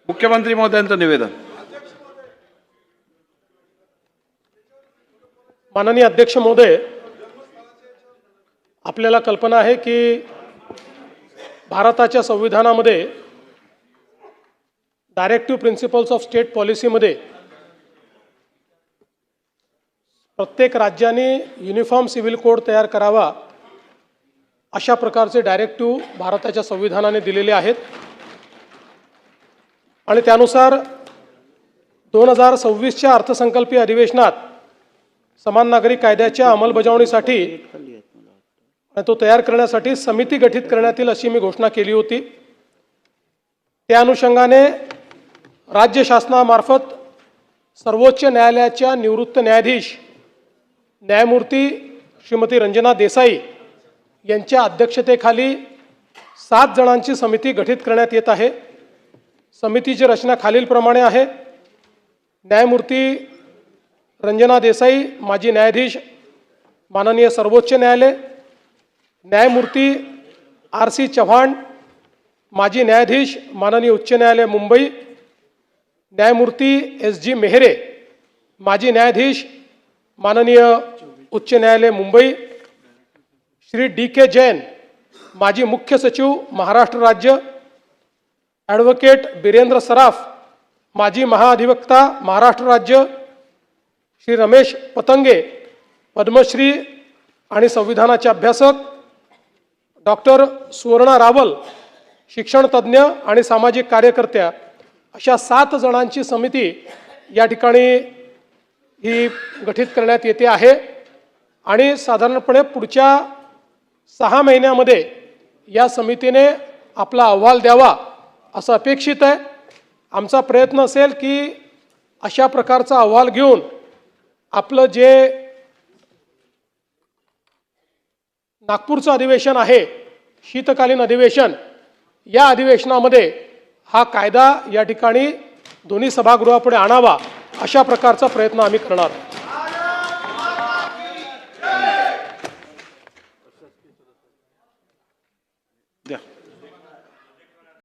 मुख्यमंत्री महोदयांचं निवेदन. माननीय अध्यक्ष महोदय, आपल्याला कल्पना आहे की भारताच्या संविधानामध्ये डायरेक्टिव्ह प्रिन्सिपल्स ऑफ स्टेट पॉलिसीमध्ये प्रत्येक राज्याने युनिफॉर्म सिव्हिल कोड तयार करावा अशा प्रकारचे डायरेक्टिव्ह भारताच्या संविधानाने दिलेले आहेत आणि त्यानुसार 2026च्या अर्थसंकल्पीय अधिवेशनात समान नागरी कायद्याच्या अंमलबजावणीसाठी तो तयार करण्यासाठी समिती गठीत करण्यात येईल अशी मी घोषणा केली होती. त्या अनुषंगाने राज्य शासनामार्फत सर्वोच्च न्यायालयाच्या निवृत्त न्यायाधीश न्यायमूर्ती श्रीमती रंजना देसाई यांच्या अध्यक्षतेखाली 7 जणांची समिती गठीत करण्यात येत आहे. समितीची रचना खालीलप्रमाणे आहे. न्यायमूर्ती रंजना देसाई, माजी न्यायाधीश माननीय सर्वोच्च न्यायालय, न्यायमूर्ती RC चव्हाण, माजी न्यायाधीश माननीय उच्च न्यायालय मुंबई, न्यायमूर्ती SG मेहरे, माजी न्यायाधीश माननीय उच्च न्यायालय मुंबई, श्री DK जैन, माजी मुख्य सचिव महाराष्ट्र राज्य, ॲडव्होकेट बिरेंद्र सराफ, माजी महाअधिवक्ता महाराष्ट्र राज्य, श्री रमेश पतंगे, पद्मश्री आणि संविधानाचे अभ्यासक, डॉक्टर सुवर्णा रावल, शिक्षण तज्ज्ञ आणि सामाजिक कार्यकर्त्या, अशा 7 जणांची समिती या ठिकाणी ही गठीत करण्यात येते आहे आणि साधारणपणे पुढच्या 6 महिन्यामध्ये या समितीने आपला अहवाल द्यावा असं अपेक्षित आहे. आमचा प्रयत्न असेल की अशा प्रकारचा अहवाल घेऊन आपलं जे नागपूरचं अधिवेशन आहे, शीतकालीन अधिवेशन, या अधिवेशनामध्ये हा कायदा या ठिकाणी दोन्ही सभागृहापुढे आणावा अशा प्रकारचा प्रयत्न आम्ही करणार आहोत.